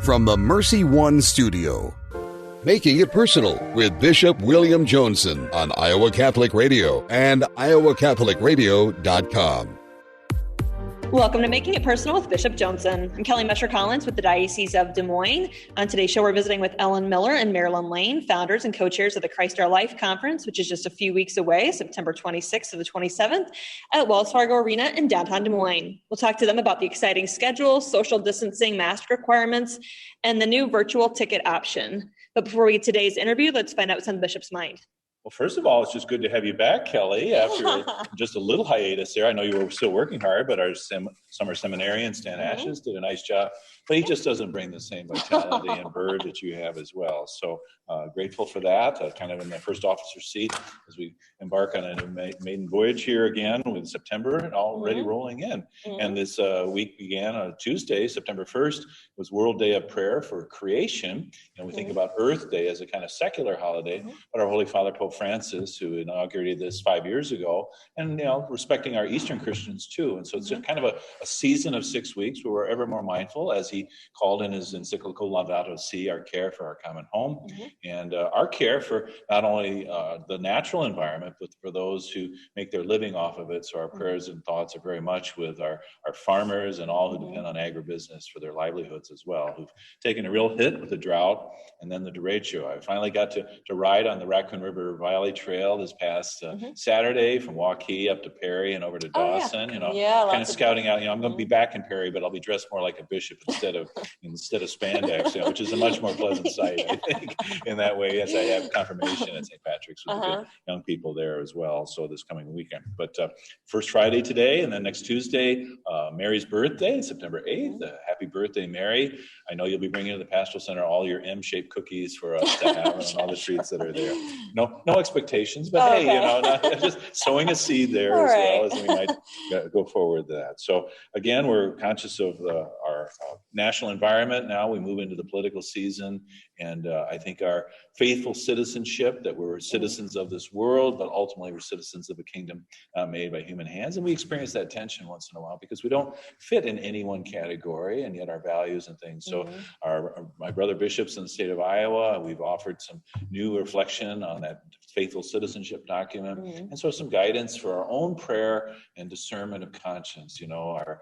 from the Mercy One studio. Making It Personal with Bishop William Joensen on Iowa Catholic Radio and iowacatholicradio.com. Welcome to Making It Personal with Bishop Joensen. I'm Kelly Mesher-Collins with the Diocese of Des Moines. On today's show, we're visiting with Ellen Miller and Marilyn Lane, founders and co-chairs of the Christ Our Life Conference, which is just a few weeks away, September 26th to the 27th, at Wells Fargo Arena in downtown Des Moines. We'll talk to them about the exciting schedule, social distancing, mask requirements, and the new virtual ticket option. But before we get to today's interview, let's find out what's on the Bishop's mind. Well, first of all, it's just good to have you back, Kelly, after just a little hiatus there. I know you were still working hard, but our summer seminarian, Stan Ashes, did a nice job. But he just doesn't bring the same vitality and verve that you have as well. So grateful for that, kind of in the first officer seat as we embark on a new maiden voyage here again with September and already rolling in. And this week began on Tuesday, September 1st, was World Day of Prayer for Creation. And we think about Earth Day as a kind of secular holiday, but our Holy Father, Pope Francis, who inaugurated this 5 years ago, and respecting our Eastern Christians too. And so it's just kind of a season of 6 weeks where we're ever more mindful, as he called in his encyclical Laudato Si, our care for our common home, and our care for not only the natural environment, but for those who make their living off of it. So our prayers and thoughts are very much with our farmers and all who depend on agribusiness for their livelihoods as well, who've taken a real hit with the drought and then the derecho. I finally got to ride on the Raccoon River Valley Trail this past Saturday from Waukee up to Perry and over to Dawson. Kind of scouting out. I'm going to be back in Perry, but I'll be dressed more like a bishop instead of spandex, which is a much more pleasant sight, I think, in that way, as I have confirmation at St. Patrick's with the good young people there as well. So this coming weekend, but first Friday today, and then next Tuesday, Mary's birthday, September 8th. Happy birthday, Mary! I know you'll be bringing to the Pastoral Center all your M-shaped cookies for us to have and all the treats that are there. No expectations, but hey, just sowing a seed there well as we might go forward to that. So again, we're conscious of our national environment. Now we move into the political season, and I think our faithful citizenship, that we're citizens of this world, but ultimately we're citizens of a kingdom made by human hands. And we experience that tension once in a while because we don't fit in any one category, and yet our values and things. So my brother bishops in the state of Iowa, we've offered some new reflection on that faithful citizenship document, and so some guidance for our own prayer and discernment of conscience. Our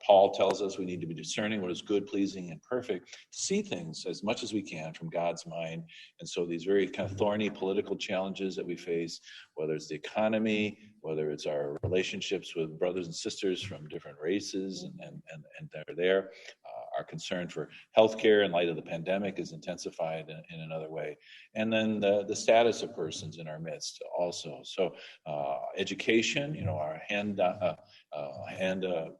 Paul tells us we need to be discerning what is good, pleasing, and perfect, to see things as much as we can from God's mind. And so these very kind of thorny political challenges that we face, whether it's the economy, whether it's our relationships with brothers and sisters from different races and they're there, our concern for healthcare in light of the pandemic is intensified in another way. And then the status of persons in our midst also. So education, our hand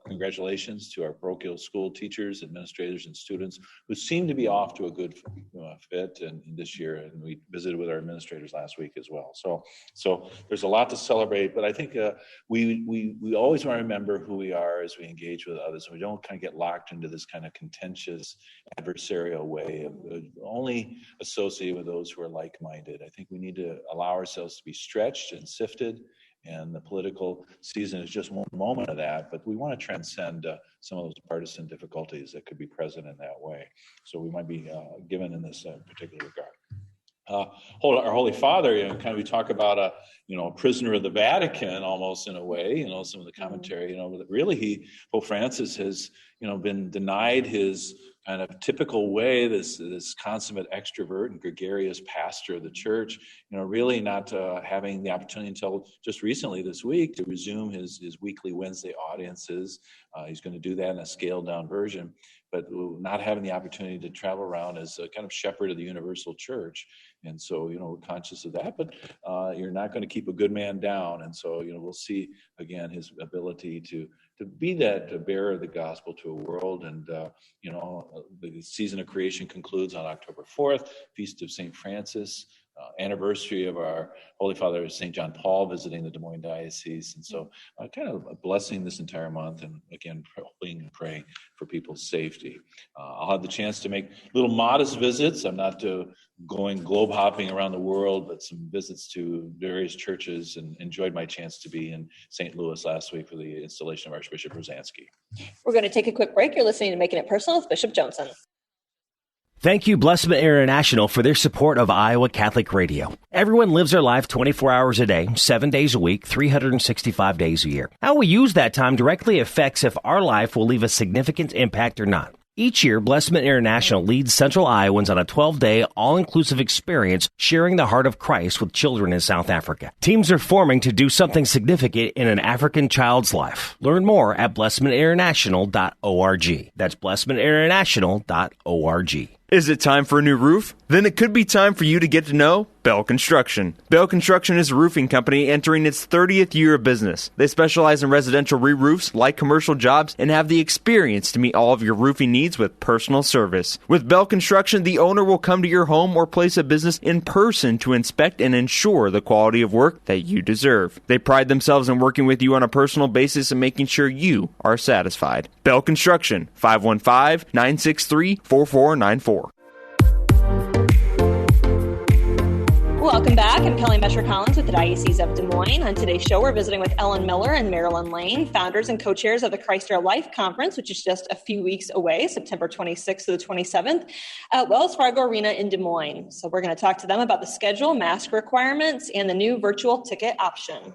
congratulations to our parochial school teachers, administrators, and students who seem to be off to a good fit in this year. And we visited with our administrators last week as well. So there's a lot to celebrate, but I think we always want to remember who we are as we engage with others. We don't kind of get locked into this kind of contentious adversarial way of only associate with those who are like-minded. I think we need to allow ourselves to be stretched and sifted, and the political season is just one moment of that, but we want to transcend some of those partisan difficulties that could be present in that way. So we might be given in this particular regard. Our Holy Father, we talk about a prisoner of the Vatican almost in a way, some of the commentary, but really Pope Francis has, been denied his kind of typical way, this consummate extrovert and gregarious pastor of the church, really not having the opportunity until just recently this week to resume his weekly Wednesday audiences. He's going to do that in a scaled down version, but not having the opportunity to travel around as a kind of shepherd of the universal church. And so, we're conscious of that, but you're not going to keep a good man down. And so, we'll see again his ability to be that bearer of the gospel to a world. And, the season of creation concludes on October 4th, Feast of St. Francis, anniversary of our Holy Father St. John Paul visiting the Des Moines Diocese. And so kind of blessing this entire month, and again, hoping and praying for people's safety. I'll have the chance to make little modest visits. I'm not going globe hopping around the world, but some visits to various churches, and enjoyed my chance to be in St. Louis last week for the installation of Archbishop Rosansky. We're going to take a quick break. You're listening to Making It Personal with Bishop Joensen. Thank you, Blessman International, for their support of Iowa Catholic Radio. Everyone lives their life 24 hours a day, 7 days a week, 365 days a year. How we use that time directly affects if our life will leave a significant impact or not. Each year, Blessman International leads Central Iowans on a 12-day, all-inclusive experience sharing the heart of Christ with children in South Africa. Teams are forming to do something significant in an African child's life. Learn more at blessmaninternational.org. That's blessmaninternational.org. Is it time for a new roof? Then it could be time for you to get to know Bell Construction. Bell Construction is a roofing company entering its 30th year of business. They specialize in residential re-roofs, light commercial jobs, and have the experience to meet all of your roofing needs with personal service. With Bell Construction, the owner will come to your home or place of business in person to inspect and ensure the quality of work that you deserve. They pride themselves in working with you on a personal basis and making sure you are satisfied. Bell Construction, 515-963-4494. Welcome back. I'm Kelly Mesher-Collins with the Diocese of Des Moines. On today's show, we're visiting with Ellen Miller and Marilyn Lane, founders and co-chairs of the Christ Our Life Conference, which is just a few weeks away, September 26th to the 27th, at Wells Fargo Arena in Des Moines. So we're going to talk to them about the schedule, mask requirements, and the new virtual ticket option.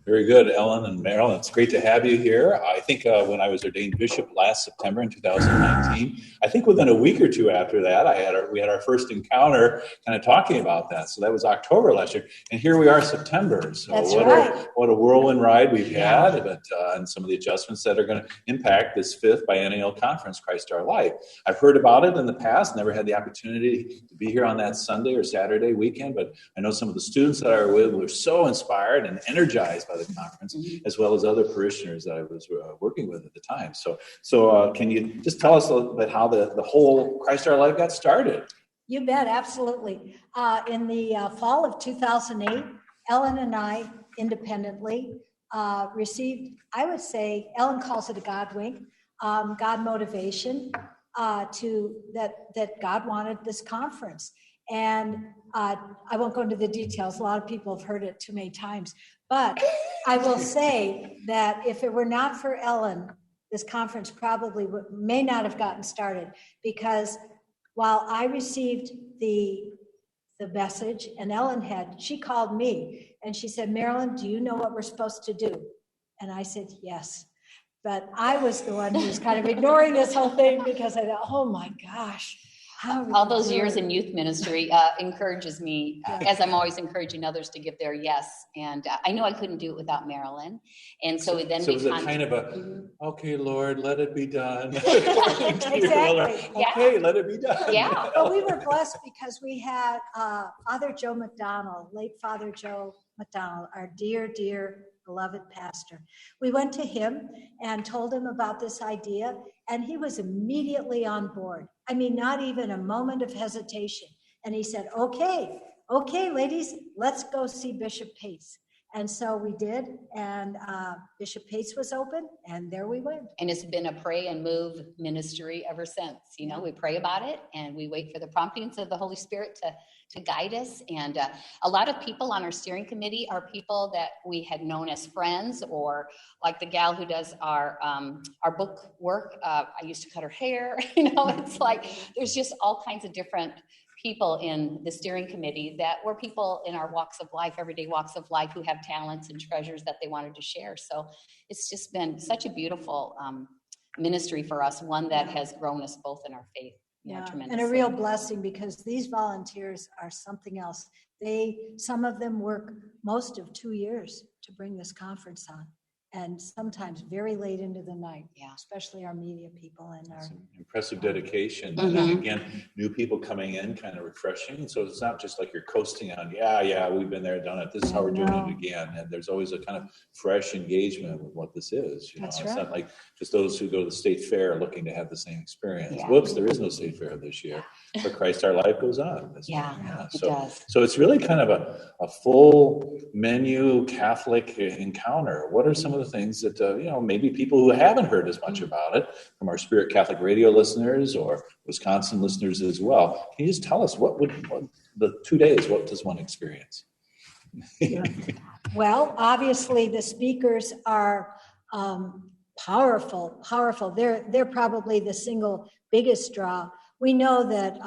Very good, Ellen and Marilyn. It's great to have you here. I think when I was ordained bishop last September in 2019, I think within a week or two after that, we had our first encounter kind of talking about that. So that was October last year. And here we are, September. So That's right. What a whirlwind ride we've had, but and some of the adjustments that are going to impact this fifth biennial conference, Christ Our Life. I've heard about it in the past, never had the opportunity to be here on that Sunday or Saturday weekend, but I know some of the students that I were with were so inspired and energized by the conference, as well as other parishioners that I was working with at the time. So can you just tell us a little bit how the whole Christ Our Life got started? You bet, absolutely. In the fall of 2008, Ellen and I independently received, I would say, Ellen calls it a God wink, God motivation that God wanted this conference. And I won't go into the details. A lot of people have heard it too many times. But I will say that if it were not for Ellen, this conference probably may not have gotten started, because while I received the message and Ellen she called me and she said, Marilyn, do you know what we're supposed to do? And I said, yes. But I was the one who was kind of ignoring this whole thing because I thought, oh my gosh. All those years in youth ministry encourages me, as I'm always encouraging others to give their yes. And I knew I couldn't do it without Marilyn. And so then was it kind of a, okay, Lord, let it be done. Exactly. Okay, let it be done. Yeah. Well, we were blessed because we had Father Joe McDonald, late Father Joe McDonald, our dear, dear beloved pastor. We went to him and told him about this idea, and he was immediately on board. I mean, not even a moment of hesitation. And he said, okay, ladies, let's go see Bishop Pace. And so we did, and Bishop Pace was open, and there we went. And it's been a pray and move ministry ever since. You know, we pray about it, and we wait for the promptings of the Holy Spirit to guide us. And a lot of people on our steering committee are people that we had known as friends, or like the gal who does our book work. I used to cut her hair. You know, it's like there's just all kinds of different people in the steering committee that were people in our walks of life, everyday walks of life, who have talents and treasures that they wanted to share. So it's just been such a beautiful ministry for us, one that has grown us both in our faith. Tremendously. And a real blessing, because these volunteers are something else. Some of them work most of 2 years to bring this conference on, and sometimes very late into the night, especially our media people and our impressive dedication. Mm-hmm. And again, new people coming in, kind of refreshing. So it's not just like you're coasting on, we've been there, done it. This is how we're doing it again. And there's always a kind of fresh engagement with what this is. That's right. It's not like just those who go to the state fair looking to have the same experience. Yeah. Whoops, there is no state fair this year. But Christ Our Life goes on. It does. So it's really kind of a full menu Catholic encounter. What are some of the things that, maybe people who haven't heard as much about it from our Spirit Catholic Radio listeners or Wisconsin listeners as well? Can you just tell us what the 2 days, what does one experience? Well, obviously the speakers are powerful. They're probably the single biggest draw. We know that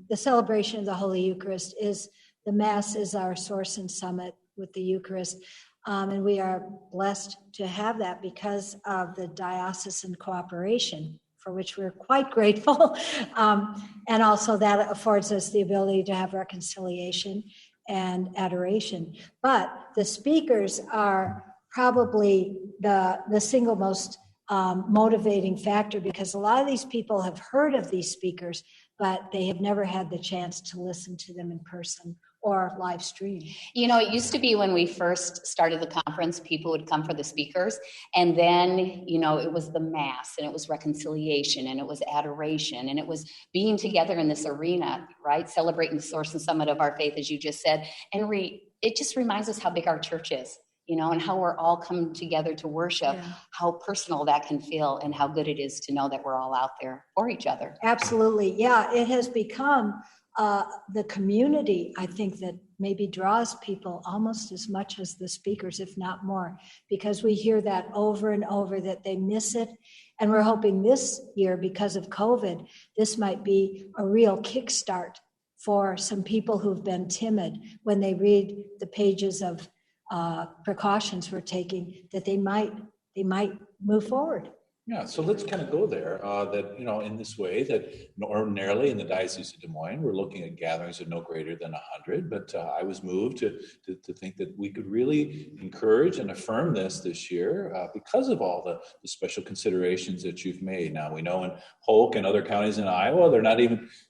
the celebration of the Holy Eucharist the Mass is our source and summit with the Eucharist. And we are blessed to have that because of the diocesan cooperation, for which we're quite grateful. And also that affords us the ability to have reconciliation and adoration. But the speakers are probably the single most motivating factor, because a lot of these people have heard of these speakers, but they have never had the chance to listen to them in person or live stream. You know, it used to be when we first started the conference, people would come for the speakers, and then, you know, it was the Mass, and it was reconciliation, and it was adoration, and it was being together in this arena, right? Celebrating the source and summit of our faith, as you just said. And it just reminds us how big our church is, you know, and how we're all coming together to worship, how personal that can feel, and how good it is to know that we're all out there for each other. Absolutely. Yeah, it has become the community, I think, that maybe draws people almost as much as the speakers, if not more, because we hear that over and over that they miss it. And we're hoping this year, because of COVID, this might be a real kickstart for some people who've been timid when they read the pages of precautions we're taking, that they might move forward. Yeah, so let's kind of go there, that, you know, in this way, that ordinarily in the Diocese of Des Moines, we're looking at gatherings of no greater than 100, but I was moved to think that we could really encourage and affirm this year because of all the special considerations that you've made. Now, we know in Polk and other counties in Iowa,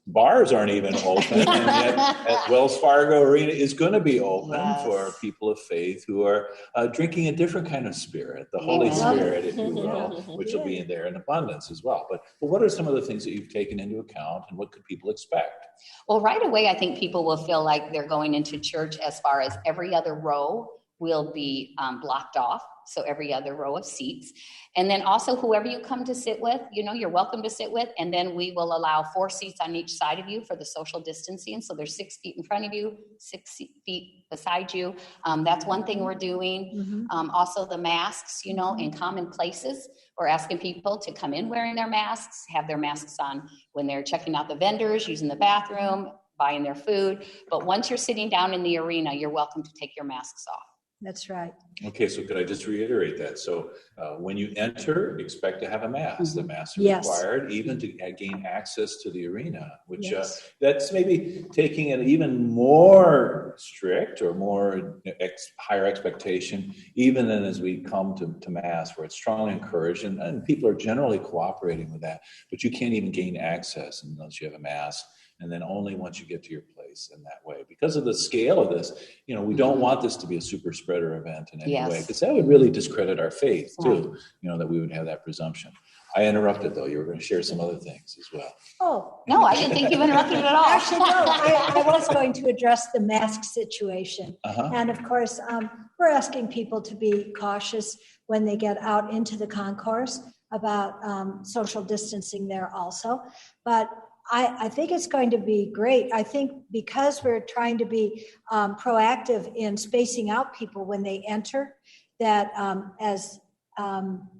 bars aren't even open, and yet at Wells Fargo Arena is going to be open for people of faith who are drinking a different kind of spirit, the Holy Spirit, if you will, which will be in there in abundance as well. But what are some of the things that you've taken into account, and what could people expect? Well, right away, I think people will feel like they're going into church as far as every other row will be blocked off. So every other row of seats. And then also whoever you come to sit with, you know, you're welcome to sit with. And then we will allow 4 seats on each side of you for the social distancing. So there's 6 feet in front of you, 6 feet beside you. That's one thing we're doing. Also the masks, you know, in common places. We're asking people to come in wearing their masks, have their masks on when they're checking out the vendors, using the bathroom, buying their food. But once you're sitting down in the arena, you're welcome to take your masks off. That's right. Okay, so could I just reiterate that? So when you enter, expect to have a mask. The masks are required even to gain access to the arena, which that's maybe taking an even more strict or more higher expectation, even than as we come to Mass, where it's strongly encouraged, and people are generally cooperating with that. But you can't even gain access unless you have a mask. And then only once you get to your place in that way. Because of the scale of this, you know, we don't want this to be a super spreader event in any way, because that would really discredit our faith too, you know, that we would have that presumption. I interrupted, though. You were going to share some other things as well. Oh. No, I didn't think you interrupted at all. Actually, no. I was going to address the mask situation. And of course, we're asking people to be cautious when they get out into the concourse about social distancing there also. But I think it's going to be great. I think because we're trying to be proactive in spacing out people when they enter, that as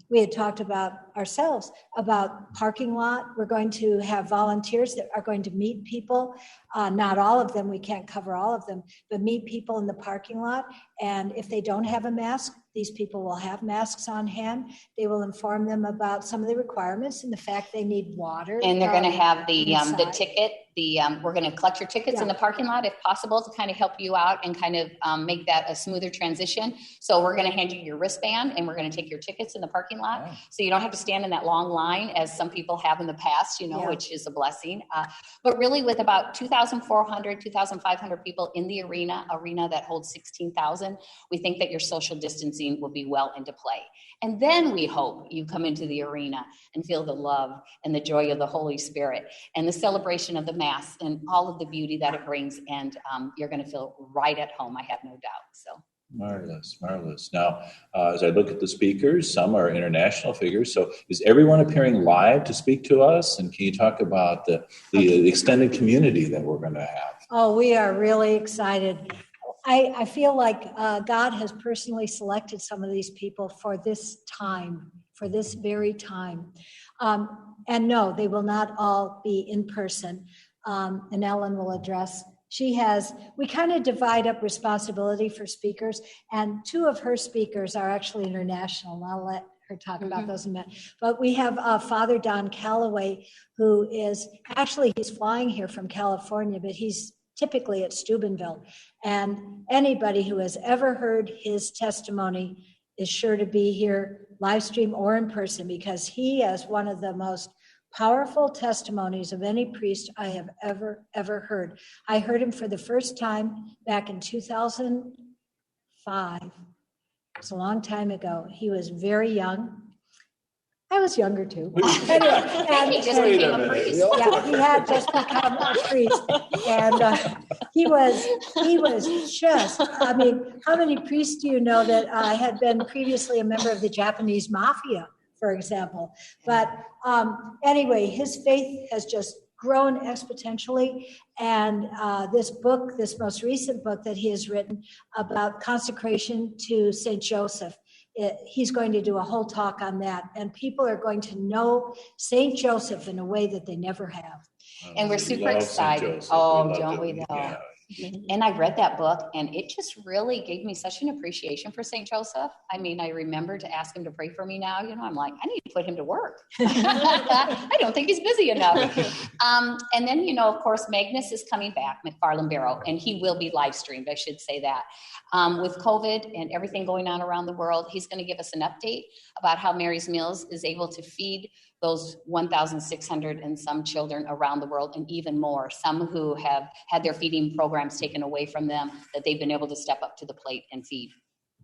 we had talked about ourselves, about parking lot, we're going to have volunteers that are going to meet people. Not all of them, we can't cover all of them, but meet people in the parking lot. And if they don't have a mask, these people will have masks on hand. They will inform them about some of the requirements and the fact they need water. And they're going to have the ticket. We're going to collect your tickets in the parking lot if possible to kind of help you out and kind of make that a smoother transition. So we're going to hand you your wristband and we're going to take your tickets in the parking lot. Wow. So you don't have to stand in that long line as some people have in the past, you know, which is a blessing. But really with about 2,400, 2,500 people in the arena that holds 16,000, we think that your social distancing will be well into play. And then we hope you come into the arena and feel the love and the joy of the Holy Spirit and the celebration of the Mass and all of the beauty that it brings. And you're going to feel right at home, I have no doubt. So marvelous. Now, as I look at the speakers, some are international figures. So is everyone appearing live to speak to us? And can you talk about the extended community that we're going to have? Oh, we are really excited. I feel like God has personally selected some of these people for this time, for this very time. And no, they will not all be in person. And Ellen will address. We kind of divide up responsibility for speakers, and two of her speakers are actually international. And I'll let her talk about those in a minute. But we have Father Don Calloway, who is he's flying here from California, but he's typically at Steubenville. And anybody who has ever heard his testimony is sure to be here, live stream or in person, because he has one of the most powerful testimonies of any priest I have ever heard. I heard him for the first time back in 2005. It's a long time ago. He was very young. I was younger too. And he just became a priest. Yeah, he had just become a priest, and he was just. I mean, how many priests do you know that had been previously a member of the Japanese mafia, for example? But anyway, his faith has just grown exponentially, and this most recent book that he has written about consecration to Saint Joseph, he's going to do a whole talk on that, and people are going to know Saint Joseph in a way that they never have. And we're super excited. Oh, don't we though? Yeah. And I read that book, and it just really gave me such an appreciation for St. Joseph. I mean, I remember to ask him to pray for me now. I'm like, I need to put him to work. I don't think he's busy enough. And then, of course, Magnus is coming back, McFarland Barrow, and he will be live streamed, I should say that. With COVID and everything going on around the world, he's going to give us an update about how Mary's Meals is able to feed those 1,600 and some children around the world, and even more, some who have had their feeding programs taken away from them, that they've been able to step up to the plate and feed.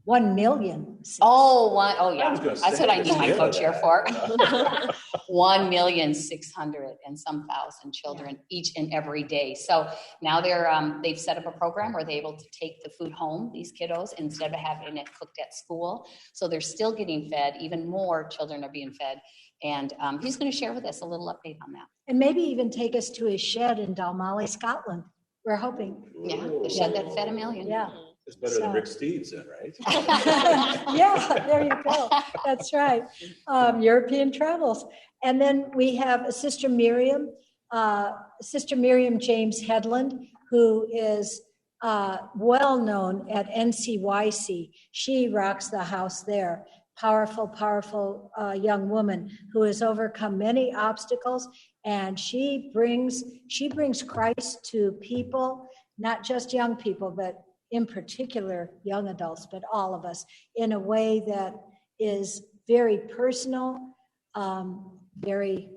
1 million. Oh yeah. That's what I need my co-chair for. 1,600,000 and some thousand children each and every day. So now they've set up a program where they're able to take the food home, these kiddos, instead of having it cooked at school. So they're still getting fed. Even more children are being fed. And he's going to share with us a little update on that. And maybe even take us to his shed in Dalmally, Scotland. We're hoping. Yeah, the shed that fed 1 million. Yeah. It's better than Rick Steves then, right? Yeah, there you go. That's right. European travels. And then we have Sister Miriam James Headland, who is well known at NCYC. She rocks the house there. Powerful young woman who has overcome many obstacles, and she brings Christ to people, not just young people, but in particular young adults, but all of us, in a way that is very personal, very,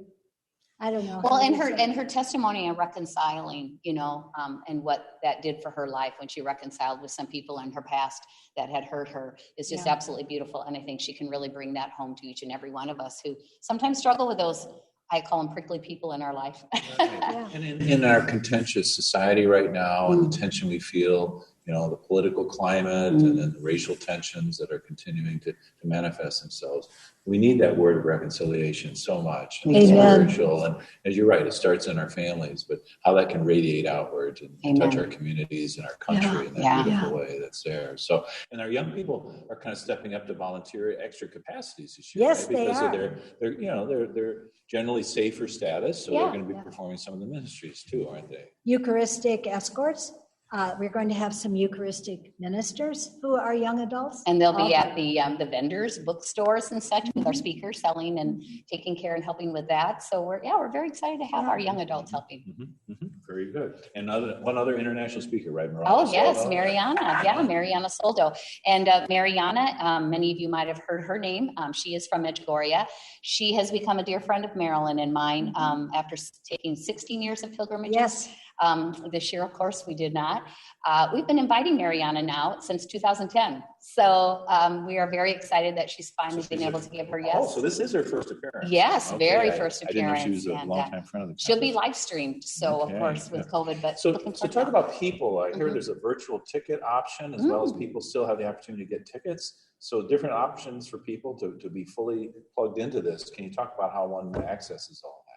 I don't know. Well, and her testimony on reconciling, and what that did for her life when she reconciled with some people in her past that had hurt her is just absolutely beautiful. And I think she can really bring that home to each and every one of us who sometimes struggle with those, I call them prickly people in our life. Right. And in our contentious society right now, and the tension we feel, the political climate and then the racial tensions that are continuing to manifest themselves. We need that word of reconciliation so much. And spiritual. And as you're right, it starts in our families, but how that can radiate outwards and touch our communities and our country in that beautiful way that's there. So, and our young people are kind of stepping up to volunteer extra capacities this year. Yes, right? Because they are. They're generally safer status, so they're going to be performing some of the ministries too, aren't they? Eucharistic escorts. We're going to have some Eucharistic ministers who are young adults. And they'll be at the vendors, bookstores and such with our speakers selling and taking care and helping with that. So we're very excited to have our young adults helping. Mm-hmm, mm-hmm. Very good. And one other international speaker, right? Yes, Mariana. Yeah, Mariana Soldo. And Mariana, many of you might have heard her name. She is from Medjugorje. She has become a dear friend of Marilyn and mine after taking 16 years of pilgrimages. Yes. This year, of course, we did not. We've been inviting Mariana now since 2010. So we are very excited that she's finally been able to give her yes. Oh, so this is her first appearance. Yes, very first I appearance. didn't know she was a long-time friend of the She'll be live streamed, so of course, with COVID. But so talk about people. I hear there's a virtual ticket option as well as people still have the opportunity to get tickets. So different options for people to be fully plugged into this. Can you talk about how one accesses all that?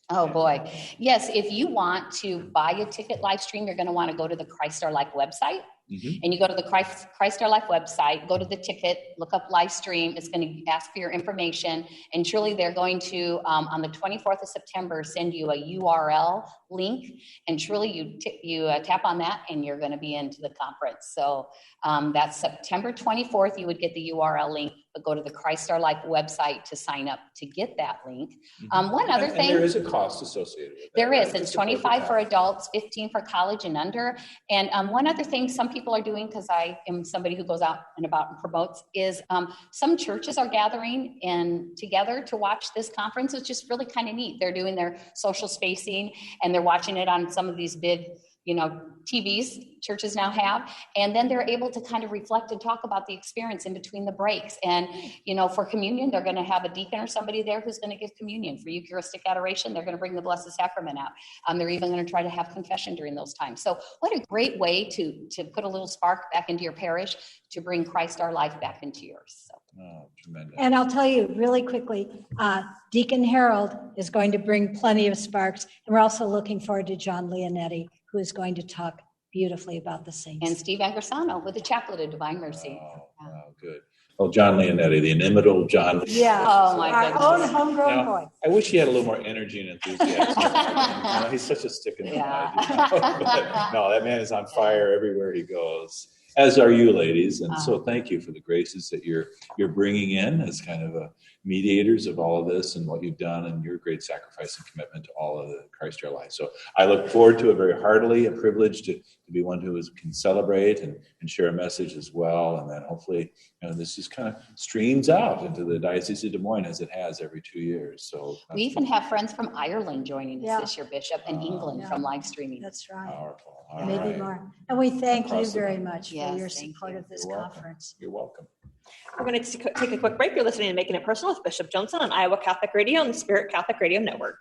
Oh boy. Yes. If you want to buy a ticket live stream, you're going to want to go to the Christ Our Life website. And you go to the Christ Our Life website, go to the ticket, look up live stream. It's going to ask for your information. And truly, they're going to, on the 24th of September, send you a URL link. And truly, you tap on that and you're going to be into the conference. So that's September 24th. You would get the URL link, but go to the Christ Our Life website to sign up to get that link. One other thing. And there is a cost associated with that. There is. Right? It's $25 for adults, $15 for college and under. And one other thing some people are doing, because I am somebody who goes out and about and promotes, is some churches are gathering and together to watch this conference. It's just really kind of neat. They're doing their social spacing and they're watching it on some of these big, TVs churches now have. And then they're able to kind of reflect and talk about the experience in between the breaks. And, for communion, they're going to have a deacon or somebody there who's going to give communion. For Eucharistic adoration, they're going to bring the Blessed Sacrament out. They're even going to try to have confession during those times. So what a great way to put a little spark back into your parish, to bring Christ Our Life back into yours. So. Oh, tremendous. And I'll tell you really quickly, Deacon Harold is going to bring plenty of sparks. And we're also looking forward to John Leonetti, who is going to talk beautifully about the saints. And Steve Angersano with the Chaplet of Divine Mercy. Wow, good. Well, John Leonetti, the inimitable John Leonetti. Yeah, oh my our goodness. own homegrown boy. I wish he had a little more energy and enthusiasm. He's such a stick in the mud. But, no, that man is on fire everywhere he goes, as are you, ladies. And so thank you for the graces that you're bringing in as kind of mediators of all of this and what you've done and your great sacrifice and commitment to all of the Christ Our Life. So I look forward to it very heartily, a privilege to be one who can celebrate and share a message as well. And then hopefully, this just kind of streams out into the Diocese of Des Moines as it has every 2 years. So we even have friends from Ireland joining us this year, Bishop, and England from live streaming. That's right. Powerful. Maybe more. And we thank you very much for your thank support you. of this You're welcome. conference. You're welcome. We're going to take a quick break. You're listening to Making It Personal with Bishop Joensen on Iowa Catholic Radio and the Spirit Catholic Radio Network.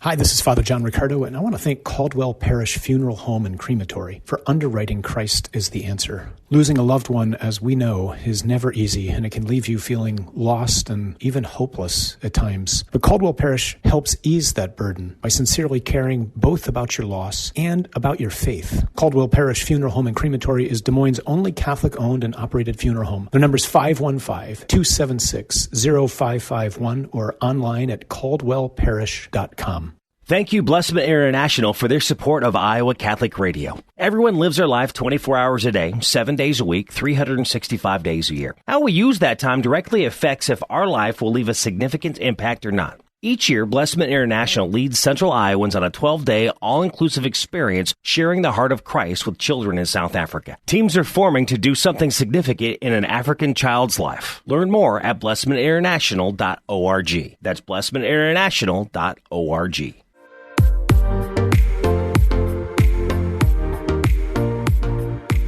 Hi, this is Father John Ricardo, and I want to thank Caldwell Parish Funeral Home and Crematory for underwriting Christ is the Answer. Losing a loved one, as we know, is never easy, and it can leave you feeling lost and even hopeless at times. But Caldwell Parish helps ease that burden by sincerely caring both about your loss and about your faith. Caldwell Parish Funeral Home and Crematory is Des Moines' only Catholic-owned and operated funeral home. Their number is 515-276-0551 or online at caldwellparish.com. Thank you, Blessman International, for their support of Iowa Catholic Radio. Everyone lives their life 24 hours a day, 7 days a week, 365 days a year. How we use that time directly affects if our life will leave a significant impact or not. Each year, Blessman International leads Central Iowans on a 12-day, all-inclusive experience sharing the heart of Christ with children in South Africa. Teams are forming to do something significant in an African child's life. Learn more at blessmaninternational.org. That's blessmaninternational.org.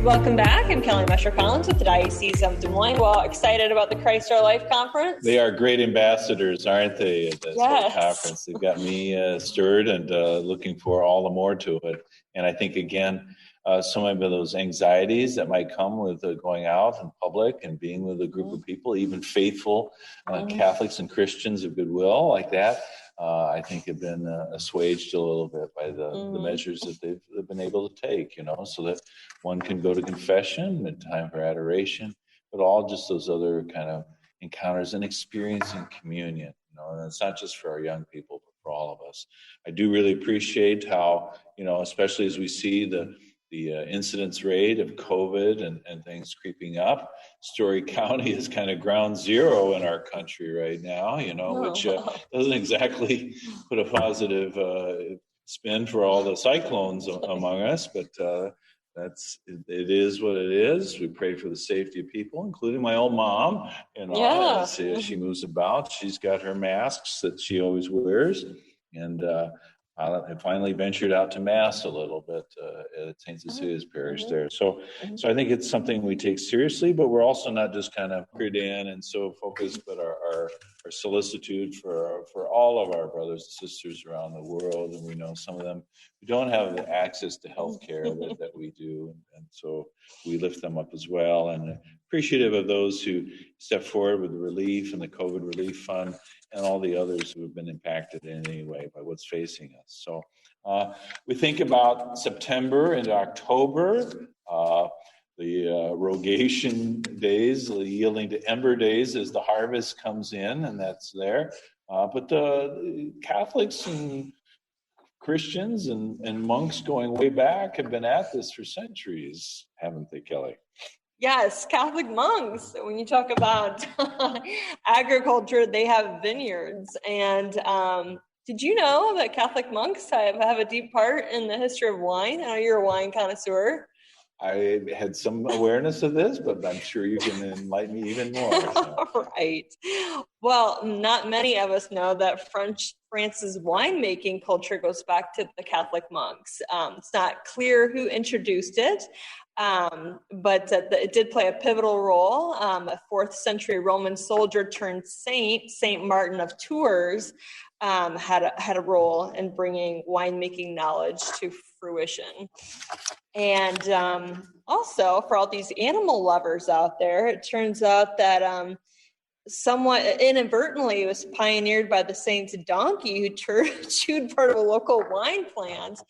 Welcome back. I'm Kelly Mesher-Collins with the Diocese of Des Moines. Well, excited about the Christ Our Life conference. They are great ambassadors, aren't they, at this conference? They've got me stirred and looking for all the more to it. And I think, again, some of those anxieties that might come with going out in public and being with a group of people, even faithful Catholics and Christians of goodwill like that, I think have been assuaged a little bit by the measures that they've been able to take, so that one can go to confession and time for adoration, but all just those other kind of encounters and experiencing communion, and it's not just for our young people, but for all of us. I do really appreciate how, especially as we see the incidence rate of COVID and things creeping up. Story County is kind of ground zero in our country right now, which doesn't exactly put a positive spin for all the cyclones among us, but it is what it is. We pray for the safety of people, including my own mom, as she moves about. She's got her masks that she always wears, and I finally ventured out to Mass a little bit at St. Cecilia's Parish there. So I think it's something we take seriously, but we're also not just kind of peered in and so focused, but our solicitude for all of our brothers and sisters around the world. And we know some of them who don't have the access to health care that we do. And so we lift them up as well, and appreciative of those who step forward with the relief and the COVID Relief Fund and all the others who have been impacted in any way by what's facing us. So We think about September into October, the rogation days, the yielding to ember days as the harvest comes in, and that's there. But the Catholics and Christians and monks going way back have been at this for centuries, haven't they, Kelly? Yes, Catholic monks. When you talk about agriculture, they have vineyards. And did you know that Catholic monks have a deep part in the history of wine? I know you're a wine connoisseur. I had some awareness of this, but I'm sure you can enlighten me even more. So. Right. Well, not many of us know that France's winemaking culture goes back to the Catholic monks. It's not clear who introduced it, but it did play a pivotal role. A 4th century Roman soldier turned saint, Saint Martin of Tours, had a role in bringing winemaking knowledge to fruition. And also, for all these animal lovers out there, it turns out that somewhat inadvertently it was pioneered by the saint's donkey, who chewed part of a local wine plant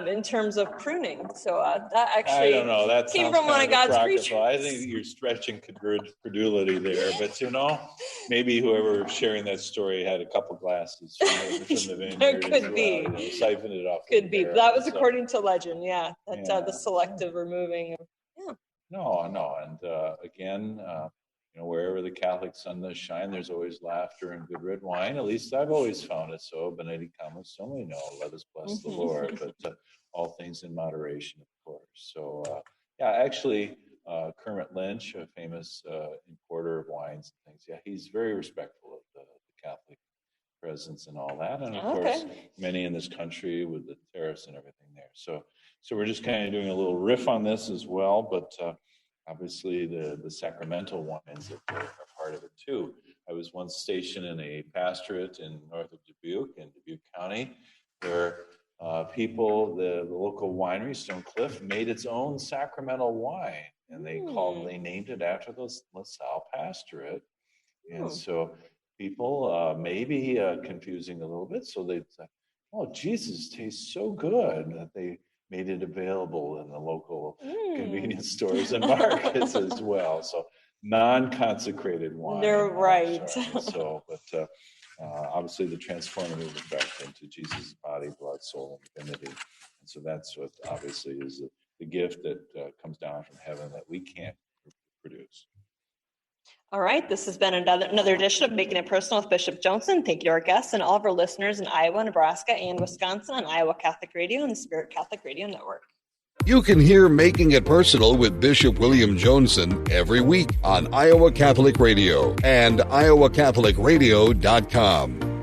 in terms of pruning. So that actually I don't know. That came from one of God's creatures. I think you're stretching credulity there, but maybe whoever sharing that story had a couple glasses from the vineyard. Could be. Siphoned it off. Could be. That was according to legend. Yeah, that the selective removing. No, and again, wherever the Catholic sun does shine, there's always laughter and good red wine. At least I've always found it so. Benedictamus, so we know. Let us bless the Lord, but all things in moderation, of course. So, actually, Kermit Lynch, a famous importer of wines and things, he's very respectful of the Catholic presence and all that. And of course, many in this country with the tariffs and everything there. So we're just kind of doing a little riff on this as well, but obviously the sacramental wines that are part of it too. I was once stationed in a pastorate in north of Dubuque, in Dubuque County, where people, the local winery, Stone Cliff, made its own sacramental wine, and they named it after the LaSalle pastorate. And so people may be confusing a little bit, so they say, oh, Jesus tastes so good, that they made it available in the local convenience stores and markets as well. So non-consecrated wine. They're right. But obviously the transformative effect into Jesus' body, blood, soul, and divinity. And so that's what obviously is the gift that comes down from heaven that we can't produce. All right, this has been another edition of Making It Personal with Bishop Joensen. Thank you to our guests and all of our listeners in Iowa, Nebraska, and Wisconsin on Iowa Catholic Radio and the Spirit Catholic Radio Network. You can hear Making It Personal with Bishop William Joensen every week on Iowa Catholic Radio and iowacatholicradio.com.